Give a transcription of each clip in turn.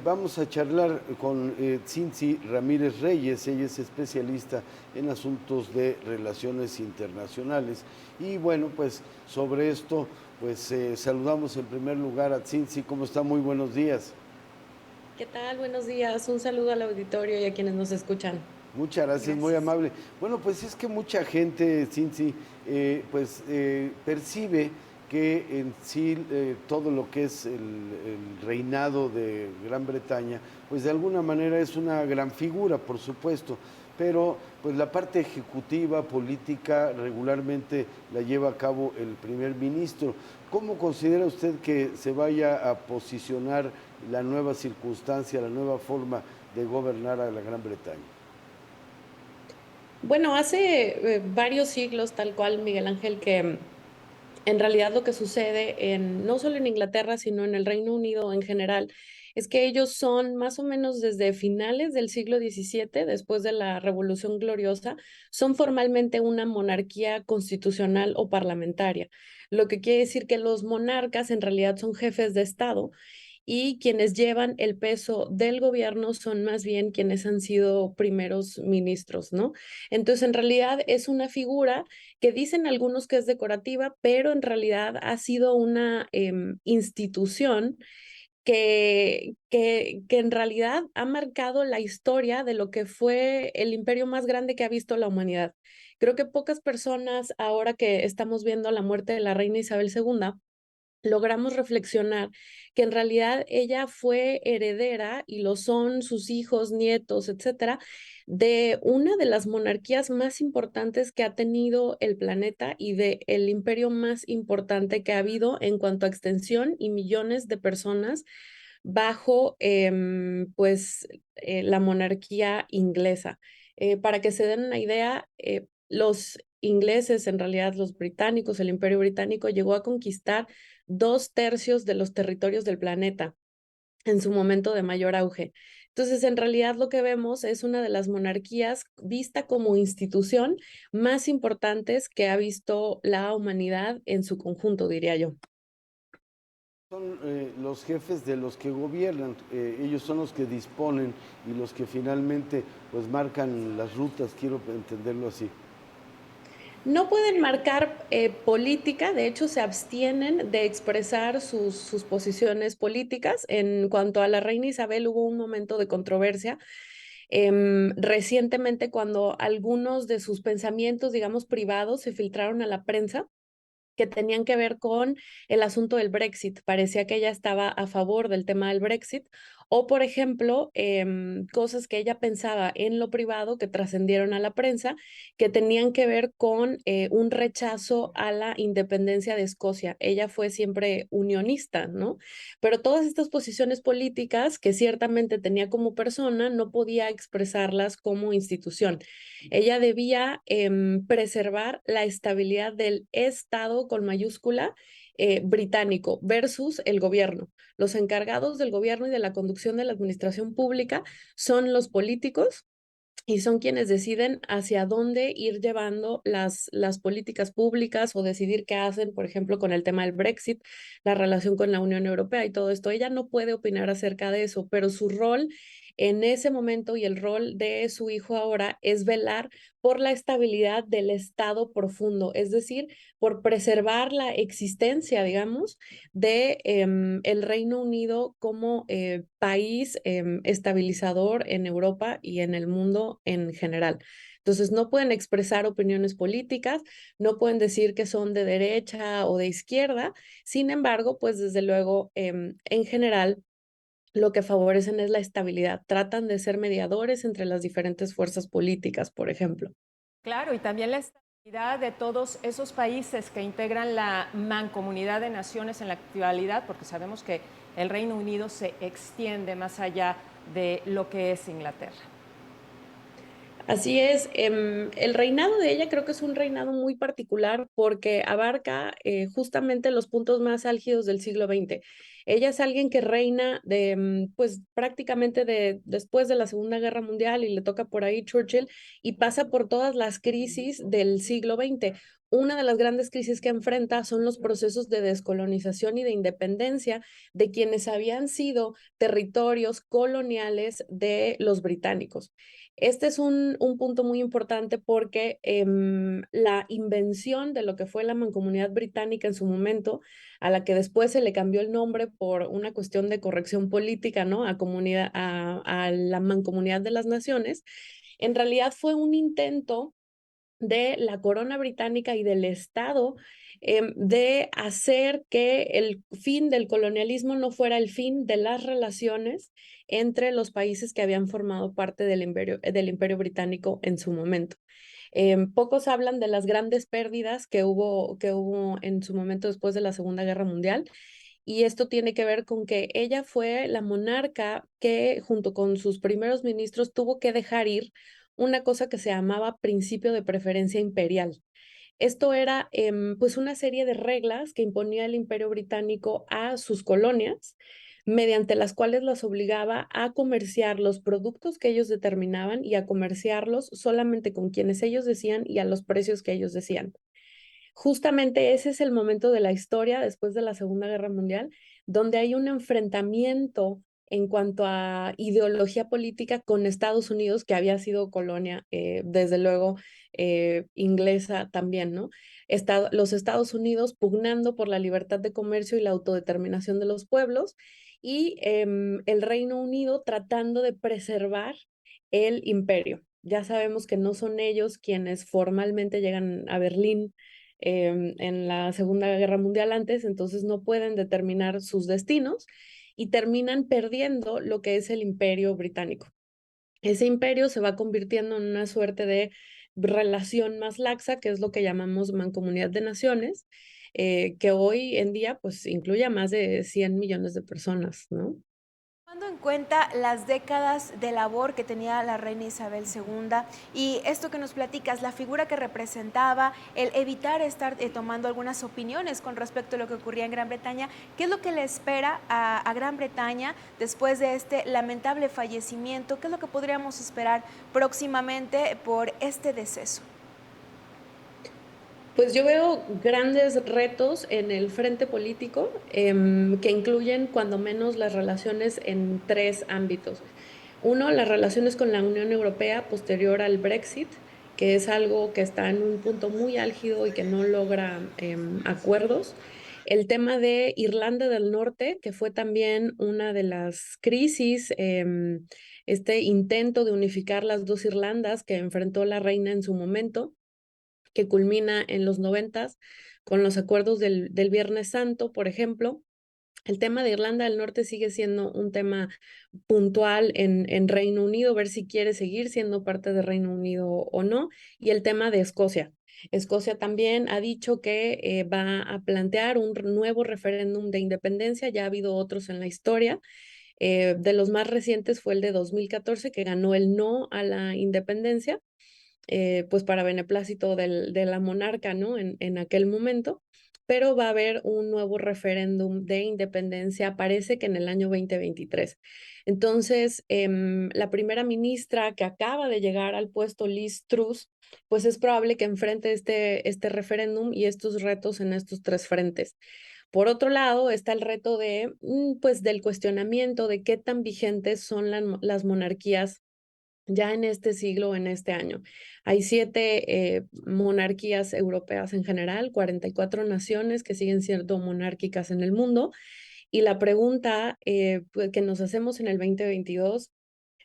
vamos a charlar con Tzinzi Ramírez Reyes. Ella es especialista en asuntos de relaciones internacionales. Y bueno, pues sobre esto, pues saludamos en primer lugar a Tzinzi. ¿Cómo está? Muy buenos días. ¿Qué tal? Buenos días. Un saludo al auditorio y a quienes nos escuchan. Muchas gracias, muy Gracias. amable. Bueno, pues es que mucha gente, Cincy, percibe que en sí todo lo que es el reinado de Gran Bretaña, pues de alguna manera es una gran figura, por supuesto, pero pues la parte ejecutiva, política, regularmente la lleva a cabo el primer ministro. ¿Cómo considera usted que se vaya a posicionar la nueva circunstancia, la nueva forma de gobernar a la Gran Bretaña? Bueno, hace varios siglos, tal cual, Miguel Ángel, que en realidad lo que sucede no solo en Inglaterra, sino en el Reino Unido en general, es que ellos son más o menos desde finales del siglo XVII, después de la Revolución Gloriosa, son formalmente una monarquía constitucional o parlamentaria, lo que quiere decir que los monarcas en realidad son jefes de Estado y quienes llevan el peso del gobierno son más bien quienes han sido primeros ministros, ¿no? Entonces, en realidad es una figura que dicen algunos que es decorativa, pero en realidad ha sido una institución que en realidad ha marcado la historia de lo que fue el imperio más grande que ha visto la humanidad. Creo que pocas personas, ahora que estamos viendo la muerte de la reina Isabel II, logramos reflexionar que en realidad ella fue heredera, y lo son sus hijos, nietos, etcétera, de una de las monarquías más importantes que ha tenido el planeta y de el imperio más importante que ha habido en cuanto a extensión y millones de personas bajo la monarquía inglesa. Para que se den una idea, los ingleses, en realidad los británicos, el imperio británico llegó a conquistar 2/3 de los territorios del planeta en su momento de mayor auge. Entonces, en realidad lo que vemos es una de las monarquías vista como institución más importantes que ha visto la humanidad en su conjunto, diría yo. Son los jefes de los que gobiernan, ellos son los que disponen y los que finalmente pues marcan las rutas, quiero entenderlo así. No pueden marcar política, de hecho se abstienen de expresar sus posiciones políticas. En cuanto a la reina Isabel, hubo un momento de controversia recientemente cuando algunos de sus pensamientos, digamos, privados se filtraron a la prensa que tenían que ver con el asunto del Brexit. Parecía que ella estaba a favor del tema del Brexit, o por ejemplo, cosas que ella pensaba en lo privado que trascendieron a la prensa, que tenían que ver con un rechazo a la independencia de Escocia. Ella fue siempre unionista, ¿no? Pero todas estas posiciones políticas que ciertamente tenía como persona, no podía expresarlas como institución. Ella debía preservar la estabilidad del Estado con mayúscula británico versus el gobierno. Los encargados del gobierno y de la conducción de la administración pública son los políticos y son quienes deciden hacia dónde ir llevando las políticas públicas o decidir qué hacen, por ejemplo, con el tema del Brexit, la relación con la Unión Europea y todo esto. Ella no puede opinar acerca de eso, pero su rol en ese momento y el rol de su hijo ahora es velar por la estabilidad del Estado profundo, es decir, por preservar la existencia, digamos, de el Reino Unido como país estabilizador en Europa y en el mundo en general. Entonces, no pueden expresar opiniones políticas, no pueden decir que son de derecha o de izquierda. Sin embargo, pues desde luego, en general, lo que favorecen es la estabilidad. Tratan de ser mediadores entre las diferentes fuerzas políticas, por ejemplo. Claro, y también la estabilidad de todos esos países que integran la mancomunidad de naciones en la actualidad, porque sabemos que el Reino Unido se extiende más allá de lo que es Inglaterra. Así es, el reinado de ella creo que es un reinado muy particular porque abarca justamente los puntos más álgidos del siglo XX. Ella es alguien que reina pues prácticamente después de la Segunda Guerra Mundial y le toca por ahí Churchill y pasa por todas las crisis del siglo XX. una de las grandes crisis que enfrenta son los procesos de descolonización y de independencia de quienes habían sido territorios coloniales de los británicos. Este es un punto muy importante porque la invención de lo que fue la Mancomunidad Británica en su momento, a la que después se le cambió el nombre por una cuestión de corrección política, ¿no? A la Mancomunidad de las Naciones, en realidad fue un intento de la corona británica y del Estado de hacer que el fin del colonialismo no fuera el fin de las relaciones entre los países que habían formado parte del imperio británico en su momento. Pocos hablan de las grandes pérdidas que hubo en su momento después de la Segunda Guerra Mundial. Y esto tiene que ver con que ella fue la monarca que, junto con sus primeros ministros, tuvo que dejar ir una cosa que se llamaba principio de preferencia imperial. Esto era pues una serie de reglas que imponía el Imperio Británico a sus colonias, mediante las cuales las obligaba a comerciar los productos que ellos determinaban y a comerciarlos solamente con quienes ellos decían y a los precios que ellos decían. Justamente ese es el momento de la historia después de la Segunda Guerra Mundial, donde hay un enfrentamiento en cuanto a ideología política con Estados Unidos, que había sido colonia, desde luego, inglesa también, ¿no? Los Estados Unidos pugnando por la libertad de comercio y la autodeterminación de los pueblos, y el Reino Unido tratando de preservar el imperio. Ya sabemos que no son ellos quienes formalmente llegan a Berlín en la Segunda Guerra Mundial antes, entonces no pueden determinar sus destinos y terminan perdiendo lo que es el imperio británico. Ese imperio se va convirtiendo en una suerte de relación más laxa, que es lo que llamamos Mancomunidad de Naciones, que hoy en día pues incluye a más de 100 millones de personas, ¿no? Tomando en cuenta las décadas de labor que tenía la reina Isabel II y esto que nos platicas, la figura que representaba, el evitar estar tomando algunas opiniones con respecto a lo que ocurría en Gran Bretaña, ¿qué es lo que le espera a Gran Bretaña después de este lamentable fallecimiento? ¿Qué es lo que podríamos esperar próximamente por este deceso? Pues yo veo grandes retos en el frente político que incluyen cuando menos las relaciones en tres ámbitos. Uno, las relaciones con la Unión Europea posterior al Brexit, que es algo que está en un punto muy álgido y que no logra acuerdos. El tema de Irlanda del Norte, que fue también una de las crisis, este intento de unificar las dos Irlandas que enfrentó la reina en su momento, que culmina en los 90 con los acuerdos del Viernes Santo, por ejemplo. El tema de Irlanda del Norte sigue siendo un tema puntual en Reino Unido, ver si quiere seguir siendo parte de Reino Unido o no. Y el tema de Escocia. Escocia también ha dicho que va a plantear un nuevo referéndum de independencia. Ya ha habido otros en la historia. De los más recientes fue el de 2014, que ganó el no a la independencia, pues para beneplácito de la monarca, ¿no? En aquel momento, pero va a haber un nuevo referéndum de independencia, parece que en el año 2023. Entonces, la primera ministra que acaba de llegar al puesto, Liz Truss, pues es probable que enfrente este referéndum y estos retos en estos tres frentes. Por otro lado, está el reto pues, del cuestionamiento de qué tan vigentes son las monarquías ya en este siglo, en este año. Hay 7 monarquías europeas en general, 44 naciones que siguen siendo monárquicas en el mundo. Y la pregunta pues, que nos hacemos en el 2022,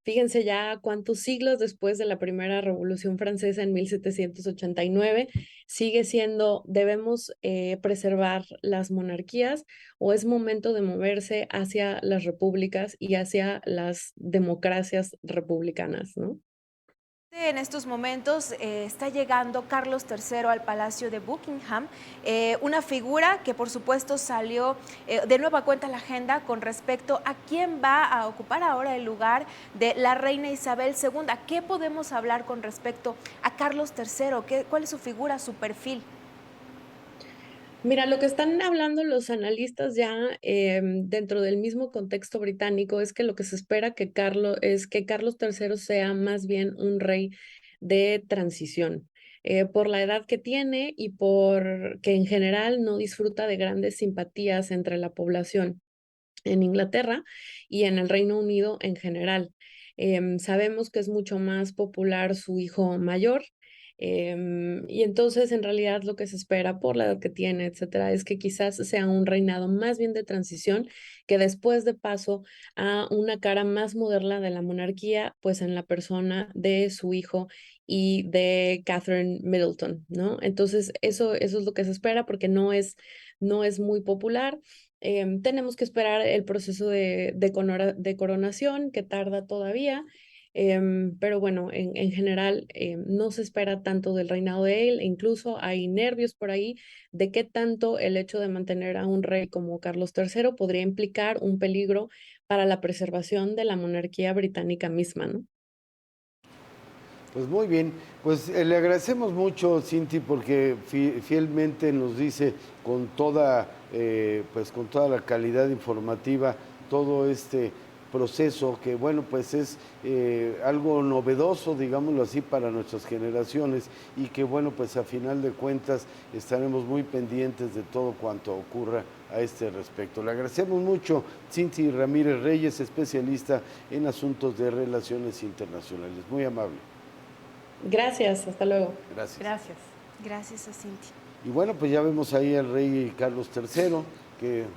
fíjense ya cuántos siglos después de la primera Revolución Francesa en 1789, sigue siendo, ¿debemos preservar las monarquías o es momento de moverse hacia las repúblicas y hacia las democracias republicanas, ¿no? En estos momentos está llegando Carlos III al Palacio de Buckingham, una figura que por supuesto salió de nueva cuenta a la agenda con respecto a quién va a ocupar ahora el lugar de la reina Isabel II. ¿Qué podemos hablar con respecto a Carlos III? ¿Cuál es su figura, su perfil? Mira, lo que están hablando los analistas ya dentro del mismo contexto británico es que lo que se espera es que Carlos III sea más bien un rey de transición. por la edad que tiene y por que en general no disfruta de grandes simpatías entre la población en Inglaterra y en el Reino Unido en general. Sabemos que es mucho más popular su hijo mayor. Y entonces en realidad lo que se espera por la edad que tiene, etcétera, es que quizás sea un reinado más bien de transición que después de paso a una cara más moderna de la monarquía, pues en la persona de su hijo y de Catherine Middleton, ¿no? Entonces eso es lo que se espera porque no es muy popular. Tenemos que esperar el proceso de coronación, que tarda todavía, pero bueno, en general no se espera tanto del reinado de él, e incluso hay nervios por ahí de qué tanto el hecho de mantener a un rey como Carlos III podría implicar un peligro para la preservación de la monarquía británica misma, ¿no? Pues muy bien, pues le agradecemos mucho, Cinti, porque fielmente nos dice con toda, pues con toda la calidad informativa todo este proceso que, bueno, pues es algo novedoso, digámoslo así, para nuestras generaciones y que, bueno, pues a final de cuentas estaremos muy pendientes de todo cuanto ocurra a este respecto. Le agradecemos mucho, Cinti Ramírez Reyes, especialista en asuntos de relaciones internacionales. Muy amable. Gracias, hasta luego. Gracias. Gracias. Gracias a Cintia. Y bueno, pues ya vemos ahí al rey Carlos III, que